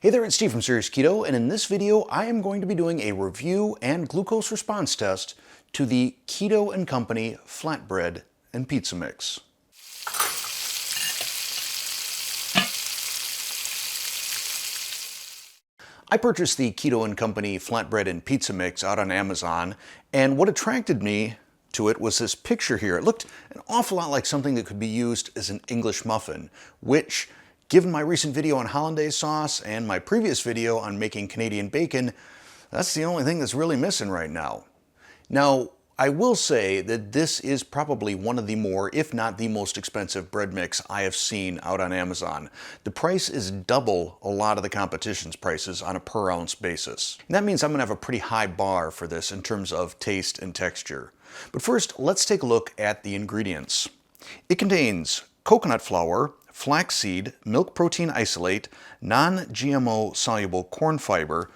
Hey there, it's Steve from Serious Keto, and in this video I am going to be doing a review and glucose response test to the Keto & Company Flatbread and Pizza Mix. I purchased the Keto & Company Flatbread and Pizza Mix out on Amazon, and what attracted me to it was this picture here. It looked an awful lot like something that could be used as an English muffin, which, given my recent video on hollandaise sauce and my previous video on making Canadian bacon, that's the only thing that's really missing right now. Now, I will say that this is probably one of the more, if not the most expensive bread mix I have seen out on Amazon. The price is double a lot of the competition's prices on a per ounce basis. And that means I'm gonna have a pretty high bar for this in terms of taste and texture. But first, let's take a look at the ingredients. It contains coconut flour, flaxseed, milk protein isolate, non-GMO soluble corn fiber,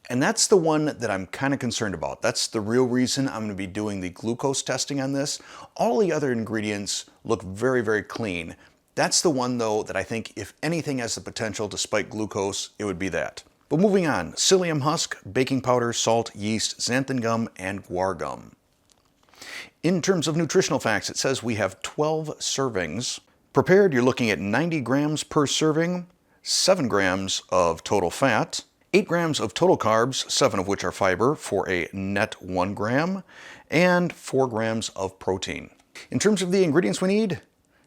and that's the one that I'm kind of concerned about. That's the real reason I'm going to be doing the glucose testing on this. All the other ingredients look very, very clean. That's the one, though, that I think if anything has the potential to spike glucose, it would be that. But moving on, psyllium husk, baking powder, salt, yeast, xanthan gum, and guar gum. In terms of nutritional facts, it says we have 12 servings. Prepared, you're looking at 90 grams per serving, 7 grams of total fat, 8 grams of total carbs, 7 of which are fiber, for a net 1 gram, and 4 grams of protein. In terms of the ingredients we need,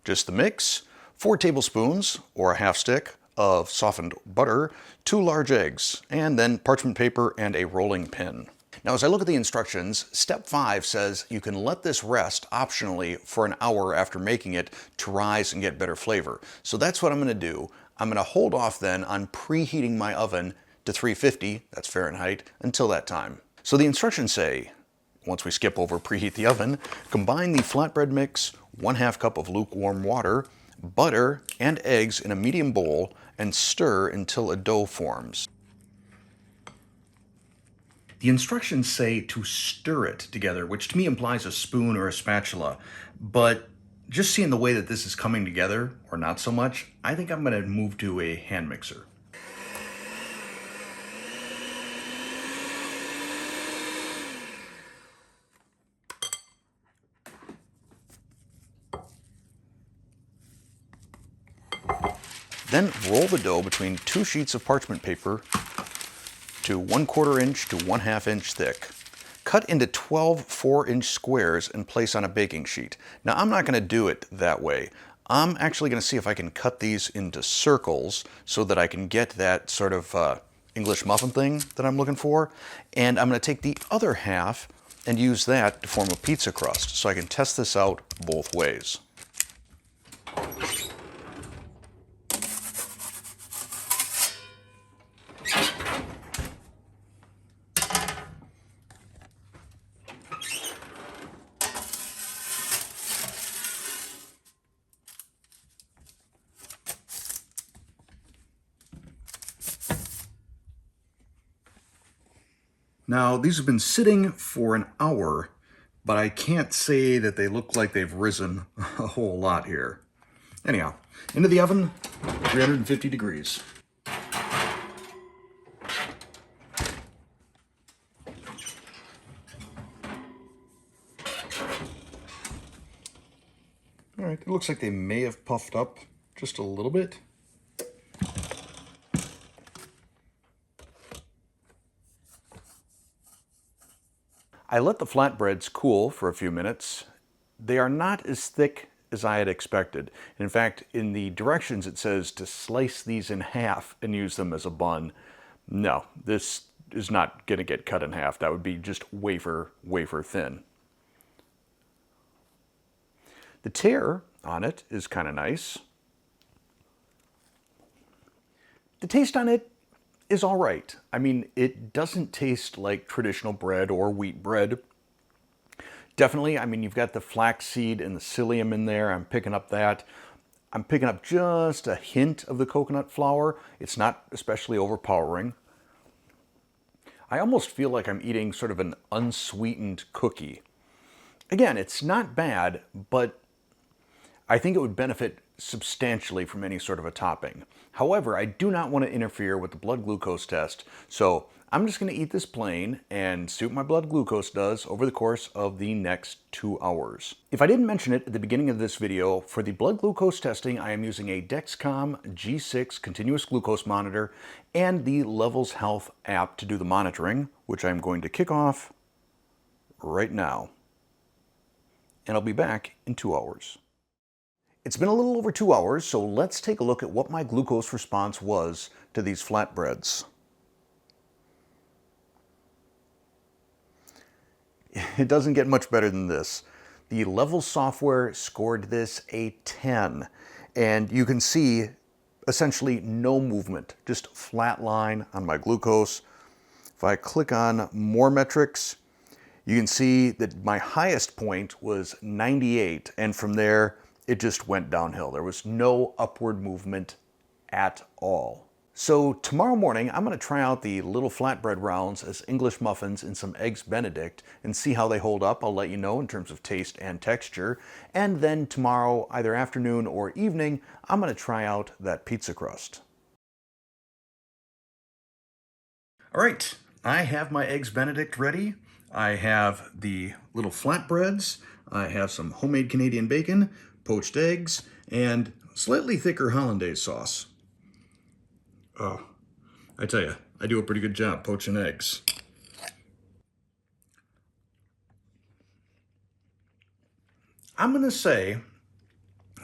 just the mix, 4 tablespoons, or a half stick, of softened butter, 2 large eggs, and then parchment paper and a rolling pin. Now, as I look at the instructions, step 5 says you can let this rest optionally for an hour after making it to rise and get better flavor. So that's what I'm going to do. I'm going to hold off then on preheating my oven to 350, that's Fahrenheit, until that time. So the instructions say, once we skip over preheat the oven, combine the flatbread mix, 1/2 cup of lukewarm water, butter, and eggs in a medium bowl, and stir until a dough forms. The instructions say to stir it together, which to me implies a spoon or a spatula, but just seeing the way that this is coming together, or not so much, I think I'm going to move to a hand mixer. Then roll the dough between 2 sheets of parchment paper to 1/4 inch to 1/2 inch thick. Cut into 12 4-inch squares and place on a baking sheet. Now, I'm not going to do it that way. I'm actually going to see if I can cut these into circles so that I can get that sort of English muffin thing that I'm looking for. And I'm going to take the other half and use that to form a pizza crust so I can test this out both ways. Now, these have been sitting for an hour, but I can't say that they look like they've risen a whole lot here. Anyhow, into the oven, 350 degrees. All right, it looks like they may have puffed up just a little bit. I let the flatbreads cool for a few minutes. They are not as thick as I had expected. In fact, in the directions it says to slice these in half and use them as a bun. No, this is not going to get cut in half. That would be just wafer thin. The tear on it is kind of nice. The taste on it is all right. I mean, it doesn't taste like traditional bread or wheat bread. Definitely, I mean, you've got the flaxseed and the psyllium in there. I'm picking up that. I'm picking up just a hint of the coconut flour. It's not especially overpowering. I almost feel like I'm eating sort of an unsweetened cookie. Again, it's not bad, but I think it would benefit substantially from any sort of a topping. However, I do not want to interfere with the blood glucose test, so I'm just going to eat this plain and see what my blood glucose does over the course of the next 2 hours. If I didn't mention it at the beginning of this video, for the blood glucose testing, I am using a Dexcom G6 continuous glucose monitor and the Levels Health app to do the monitoring, which I'm going to kick off right now. And I'll be back in 2 hours. It's been a little over 2 hours, so let's take a look at what my glucose response was to these flatbreads. It doesn't get much better than this. The Levels software scored this a 10, and you can see essentially no movement, just flat line on my glucose. If I click on more metrics, you can see that my highest point was 98, and from there it just went downhill. There was no upward movement at all. So tomorrow morning, I'm going to try out the little flatbread rounds as English muffins in some eggs Benedict and see how they hold up. I'll let you know in terms of taste and texture. And then tomorrow, either afternoon or evening, I'm going to try out that pizza crust. All right, I have my eggs Benedict ready. I have the little flatbreads. I have some homemade Canadian bacon, poached eggs, and slightly thicker hollandaise sauce. Oh, I tell you, I do a pretty good job poaching eggs. I'm going to say,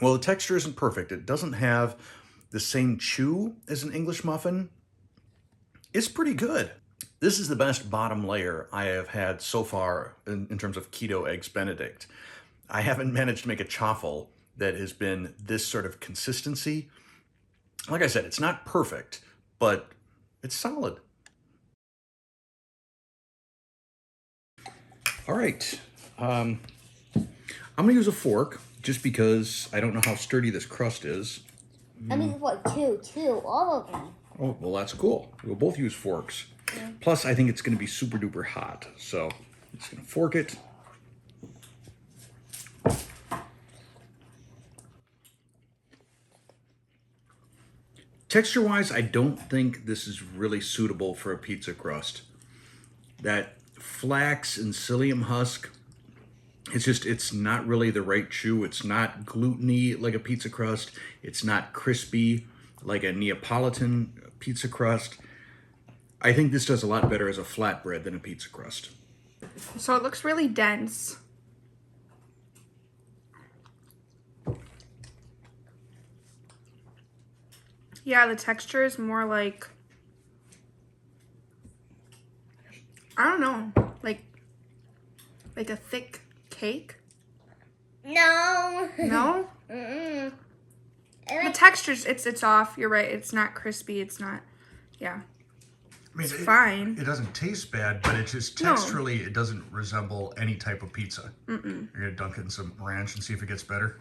well, the texture isn't perfect. It doesn't have the same chew as an English muffin. It's pretty good. This is the best bottom layer I have had so far in terms of keto eggs Benedict. I haven't managed to make a chaffle that has been this sort of consistency. Like I said, it's not perfect, but it's solid. All right, I'm gonna use a fork just because I don't know how sturdy this crust is. I mean, what, two, all of them. Oh, well, that's cool. We'll both use forks. Yeah. Plus, I think it's gonna be super duper hot, so I'm just gonna fork it. Texture-wise, I don't think this is really suitable for a pizza crust. That flax and psyllium husk, it's not really the right chew. It's not gluten-y like a pizza crust. It's not crispy like a Neapolitan pizza crust. I think this does a lot better as a flatbread than a pizza crust. So it looks really dense. Yeah, the texture is more like, I don't know, like a thick cake. No. No? Mm-mm. The texture's, it's off. You're right. It's not crispy. It's not, yeah. I mean, it's fine. It doesn't taste bad, but it just texturally, it doesn't resemble any type of pizza. Mm-mm. You're gonna dunk it in some ranch and see if it gets better.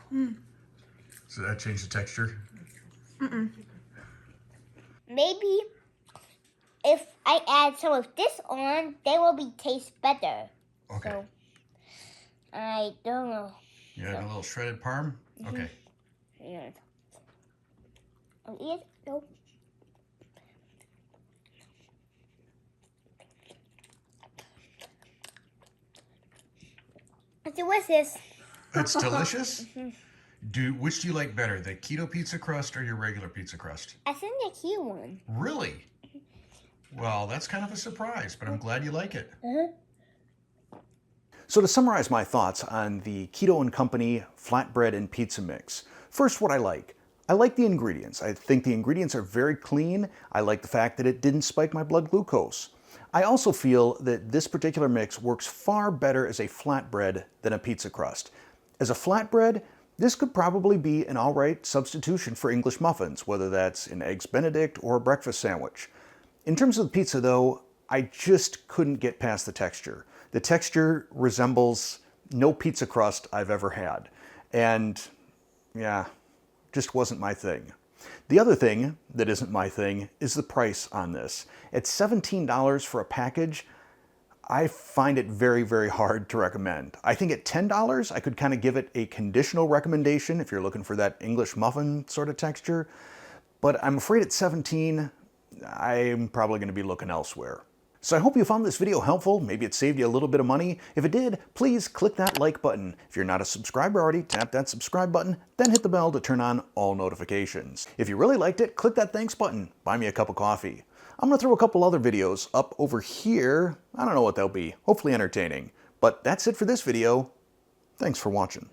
So that change the texture? Mm-mm. Maybe if I add some of this on, they will taste better. Okay. So, I don't know. You add a little shredded parm? Mm-hmm. Okay. Yeah. Yes. No. It's delicious. It's delicious? Mm-hmm. Which do you like better, the keto pizza crust or your regular pizza crust? I think the keto one. Really? Well, that's kind of a surprise, but I'm glad you like it. So to summarize my thoughts on the Keto & Company flatbread and pizza mix, first what I like. I like the ingredients. I think the ingredients are very clean. I like the fact that it didn't spike my blood glucose. I also feel that this particular mix works far better as a flatbread than a pizza crust. As a flatbread, this could probably be an alright substitution for English muffins, whether that's an Eggs Benedict or a breakfast sandwich. In terms of the pizza though, I just couldn't get past the texture. The texture resembles no pizza crust I've ever had. And yeah, just wasn't my thing. The other thing that isn't my thing is the price on this. At $17 for a package, I find it very, very hard to recommend. I think at $10, I could kind of give it a conditional recommendation if you're looking for that English muffin sort of texture. But I'm afraid at 17, I'm probably going to be looking elsewhere. So I hope you found this video helpful. Maybe it saved you a little bit of money. If it did, please click that like button. If you're not a subscriber already, tap that subscribe button, then hit the bell to turn on all notifications. If you really liked it, click that thanks button. Buy me a cup of coffee. I'm going to throw a couple other videos up over here. I don't know what they'll be. Hopefully entertaining. But that's it for this video. Thanks for watching.